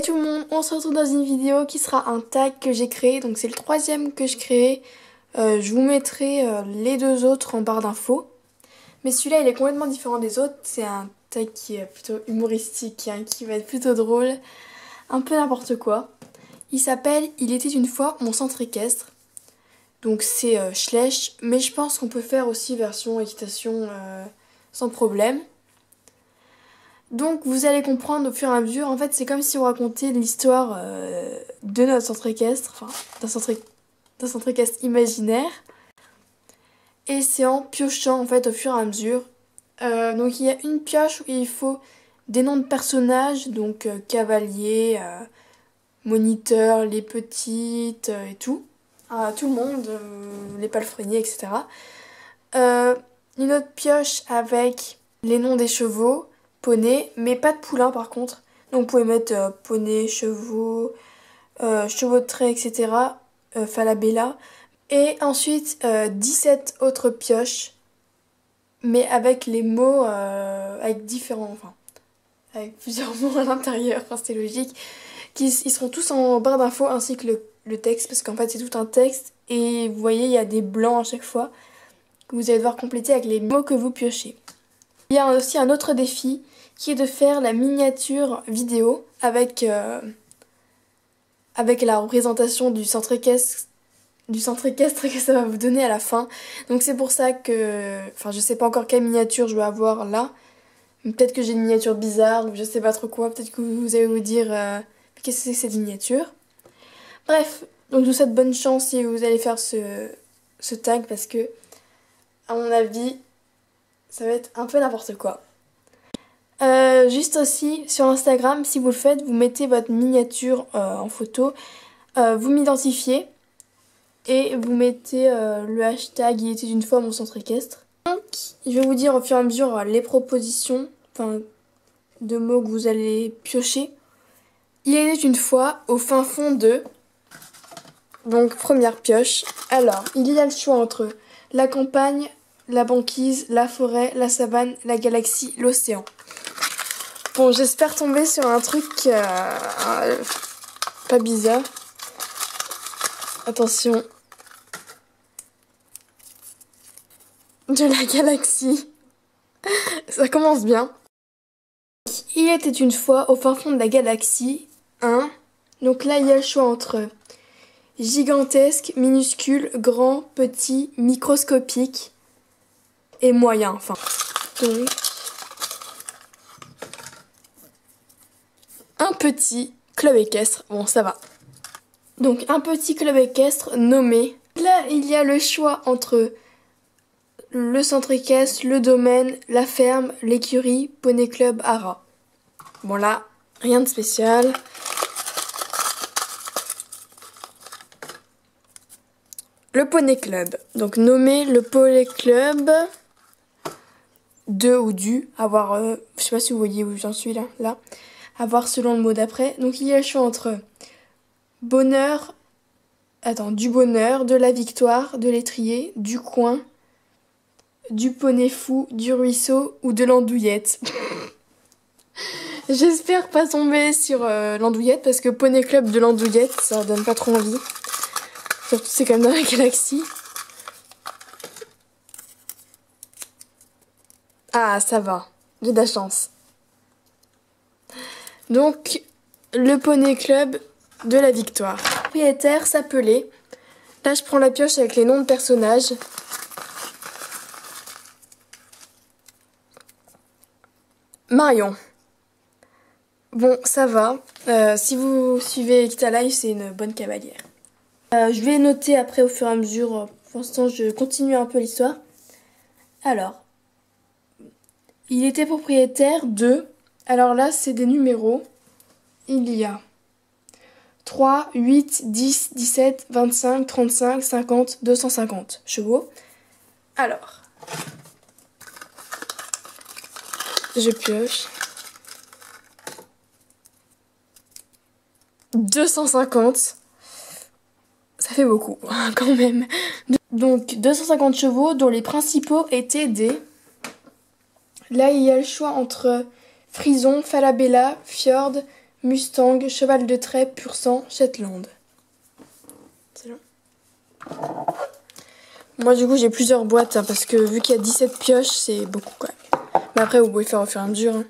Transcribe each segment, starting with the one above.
Tout le monde, on se retrouve dans une vidéo qui sera un tag que j'ai créé, donc c'est le troisième que je crée. Je vous mettrai les deux autres en barre d'infos. Mais celui-là il est complètement différent des autres, c'est un tag qui est plutôt humoristique, hein, qui va être plutôt drôle, un peu n'importe quoi. Il s'appelle Il était une fois mon centre équestre. Donc c'est Schleich, mais je pense qu'on peut faire aussi version équitation sans problème. Donc vous allez comprendre au fur et à mesure, en fait c'est comme si on racontait l'histoire de notre centre équestre, enfin d'un centre équestre imaginaire. Et c'est en piochant en fait au fur et à mesure. Donc il y a une pioche où il faut des noms de personnages, donc cavalier, moniteur, les petites et tout. Tout le monde, les palefreniers, etc. Une autre pioche avec les noms des chevaux, poney, mais pas de poulain par contre. Donc vous pouvez mettre poney, chevaux, chevaux de trait, etc. Falabella. Et ensuite 17 autres pioches, mais avec les mots, avec différents, enfin, avec plusieurs mots à l'intérieur, enfin c'est logique. Ils seront tous en barre d'infos ainsi que le texte, parce qu'en fait c'est tout un texte. Et vous voyez, il y a des blancs à chaque fois que vous allez devoir compléter avec les mots que vous piochez. Il y a aussi un autre défi qui est de faire la miniature vidéo avec la représentation du centre équestre que ça va vous donner à la fin. Donc c'est pour ça que... Enfin je sais pas encore quelle miniature je vais avoir là. Peut-être que j'ai une miniature bizarre ou je sais pas trop quoi. Peut-être que vous allez vous dire qu'est-ce que c'est que cette miniature. Bref, donc je vous souhaite bonne chance si vous allez faire ce tag parce que à mon avis ça va être un peu n'importe quoi. Juste aussi sur Instagram, si vous le faites, vous mettez votre miniature en photo, vous m'identifiez et vous mettez le hashtag Il était une fois mon centre équestre. Donc je vais vous dire au fur et à mesure les propositions, enfin de mots que vous allez piocher. Il était une fois au fin fond de... Donc première pioche. Alors il y a le choix entre la campagne, la banquise, la forêt, la savane, la galaxie, l'océan. Bon, j'espère tomber sur un truc pas bizarre. Attention. De la galaxie. Ça commence bien. Il était une fois au fin fond de la galaxie un... Donc là, il y a le choix entre gigantesque, minuscule, grand, petit, microscopique et moyen. Enfin, donc... un petit club équestre, bon ça va. Donc un petit club équestre nommé. Là il y a le choix entre le centre équestre, le domaine, la ferme, l'écurie, poney club, haras. Bon là, rien de spécial. Le poney club. Donc nommer le poney club de ou du, avoir, je sais pas si vous voyez où j'en suis là. À voir selon le mot d'après. Donc il y a le choix entre bonheur, du bonheur, de la victoire, de l'étrier, du coin, du poney fou, du ruisseau ou de l'andouillette. J'espère pas tomber sur l'andouillette parce que poney club de l'andouillette, ça donne pas trop envie. Surtout c'est quand même dans la galaxie. Ah ça va, j'ai de la chance. Donc, le poney club de la victoire. Le propriétaire s'appelait... Là, je prends la pioche avec les noms de personnages. Marion. Bon, ça va. Si vous suivez Kita Live, c'est une bonne cavalière. Je vais noter après au fur et à mesure. Pour l'instant, je continue un peu l'histoire. Alors, il était propriétaire de... Alors là, c'est des numéros. Il y a 3, 8, 10, 17, 25, 35, 50, 250 chevaux. Alors, je pioche. 250. Ça fait beaucoup, quand même. Donc, 250 chevaux dont les principaux étaient des... Là, il y a le choix entre Frison, Falabella, Fjord, Mustang, cheval de trait, pur sang, Shetland. C'est long. Moi du coup j'ai plusieurs boîtes hein, parce que vu qu'il y a 17 pioches c'est beaucoup quand même. Mais après vous pouvez faire au fur et à mesure. Hein.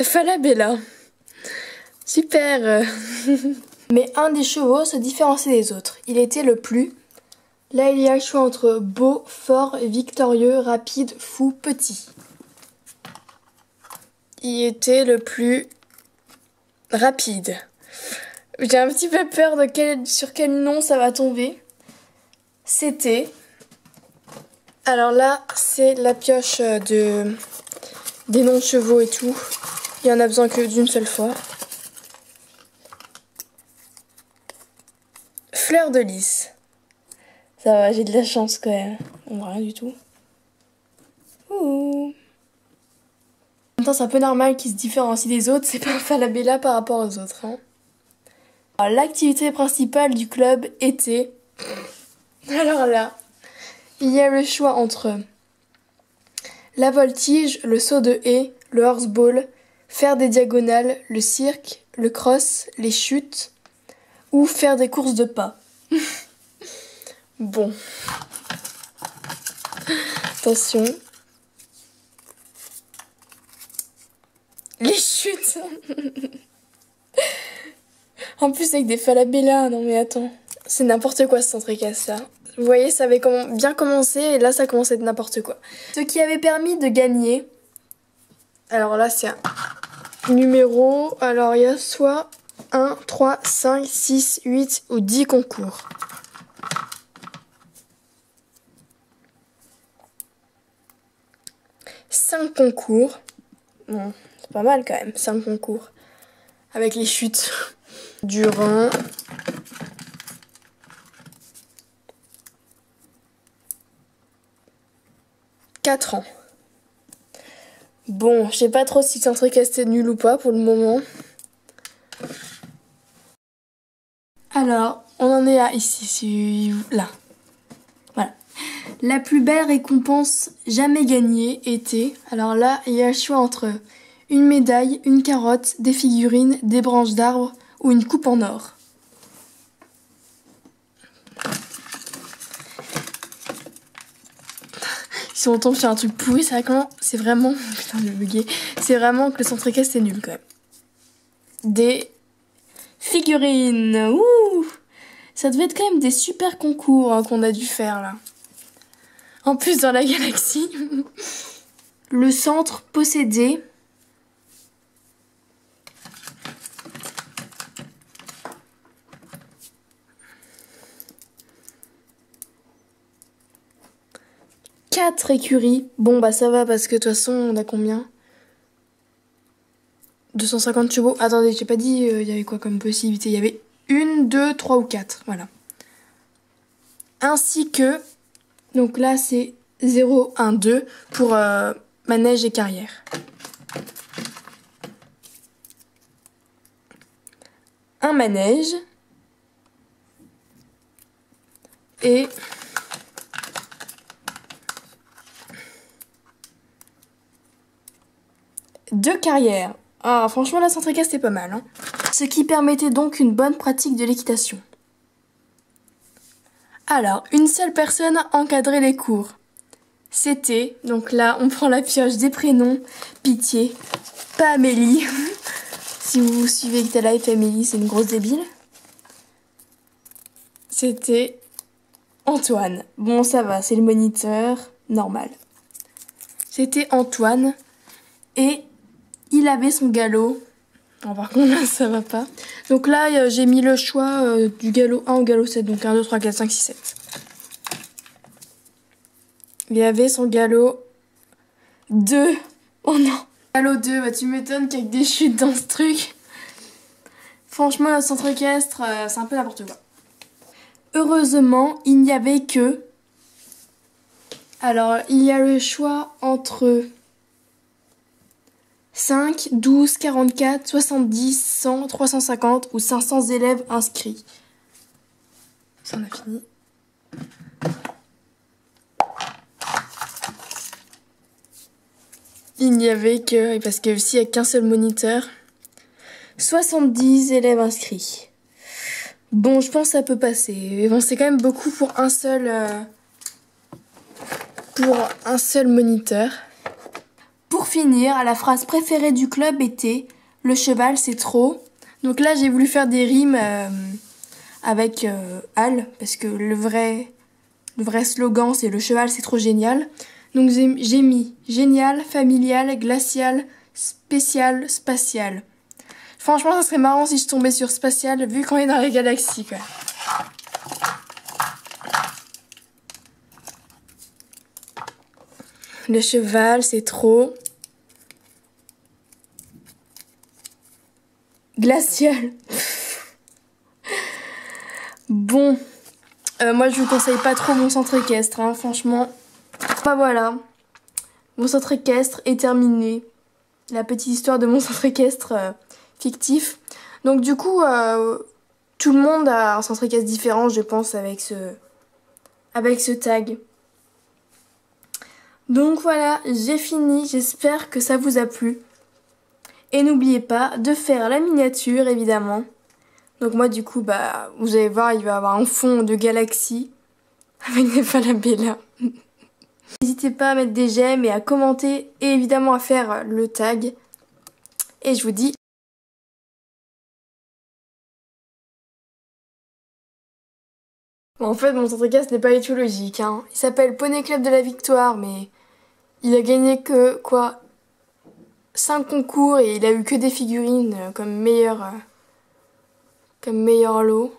Falabella. Super. Mais un des chevaux se différenciait des autres. Il était le plus... Là il y a le choix entre beau, fort, victorieux, rapide, fou, petit. Il était le plus rapide. J'ai un petit peu peur de sur quel nom ça va tomber. C'était... Alors là, c'est la pioche des noms de chevaux et tout. Il y en a besoin que d'une seule fois. Fleur de lys. Ça va, j'ai de la chance quand même. On voit rien du tout. Ouh. En même temps, c'est un peu normal qu'ils se différencient des autres. C'est pas un Falabella par rapport aux autres. Hein. L'activité principale du club était... Alors là, il y a le choix entre la voltige, le saut de haie, le horseball, faire des diagonales, le cirque, le cross, les chutes ou faire des courses de pas. Bon. Attention. Les chutes. En plus avec des Falabella, non mais attends. C'est n'importe quoi ce centre équestre là. Vous voyez, ça avait bien commencé et là ça commençait à être n'importe quoi. Ce qui avait permis de gagner. Alors là c'est un numéro. Alors il y a soit 1, 3, 5, 6, 8 ou 10 concours. Cinq concours. Bon, c'est pas mal quand même, 5 concours. Avec les chutes. Durant 4 ans. Bon, je sais pas trop si centre équestre est nul ou pas pour le moment. Alors, on en est à ici, là. Voilà. La plus belle récompense jamais gagnée était... Alors là, il y a le choix entre une médaille, une carotte, des figurines, des branches d'arbres ou une coupe en or. Si on tombe sur un truc pourri, c'est vraiment... Putain, j'ai bugué. C'est vraiment que le centre équestre c'est nul quand même. Des figurines. Ouh! Ça devait être quand même des super concours hein, qu'on a dû faire là. En plus dans la galaxie. Le centre possédait... Quatre écuries. Bon bah ça va parce que de toute façon on a combien? 250 chevaux. Attendez, j'ai pas dit il y avait quoi comme possibilité. Il y avait 1, 2, 3 ou 4. Voilà. Ainsi que... Donc là c'est 0, 1, 2 pour manège et carrière. Un manège. Et... deux carrières. Ah, franchement, la centre équestre, c'est pas mal. Hein. Ce qui permettait donc une bonne pratique de l'équitation. Alors, une seule personne encadrait les cours. C'était, donc là, on prend la pioche des prénoms. Pitié, pas Amélie. Si vous suivez Victala et Amélie, c'est une grosse débile. C'était Antoine. Bon, ça va, c'est le moniteur, normal. C'était Antoine. Et... il avait son galop. Bon, par contre, là, ça va pas. Donc là, j'ai mis le choix du galop 1 au galop 7. Donc 1, 2, 3, 4, 5, 6, 7. Il avait son galop 2. Oh non. Galop 2, bah tu m'étonnes qu'avec des chutes dans ce truc. Franchement, le centre équestre, c'est un peu n'importe quoi. Heureusement, il n'y avait que... Alors, il y a le choix entre... 5, 12, 44, 70, 100, 350 ou 500 élèves inscrits. Ça, on a fini. Il n'y avait que... Parce que s'il n'y a qu'un seul moniteur, 70 élèves inscrits. Bon, je pense que ça peut passer. Mais bon, c'est quand même beaucoup pour un seul moniteur. Pour finir, la phrase préférée du club était « Le cheval, c'est trop ». Donc là, j'ai voulu faire des rimes avec Al, parce que le vrai slogan, c'est « Le cheval, c'est trop génial ». Donc j'ai mis « Génial, familial, glacial, spécial, spatial ». Franchement, ça serait marrant si je tombais sur spatial, vu qu'on est dans les galaxies, quoi. Le cheval, c'est trop... glacial. Bon, moi je vous conseille pas trop mon centre équestre, hein, franchement. Bah voilà, mon centre équestre est terminé. La petite histoire de mon centre équestre fictif. Donc du coup, tout le monde a un centre équestre différent, je pense, avec ce tag. Donc voilà, j'ai fini, j'espère que ça vous a plu. Et n'oubliez pas de faire la miniature, évidemment. Donc moi, du coup, bah, vous allez voir, il va y avoir un fond de galaxie avec des falabella. N'hésitez pas à mettre des j'aime et à commenter et évidemment à faire le tag. Et je vous dis... Bon, en fait, mon centre équestre n'est pas du tout logique, hein. Il s'appelle Poney Club de la Victoire, mais il a gagné que, quoi, 5 concours et il a eu que des figurines comme meilleur lot.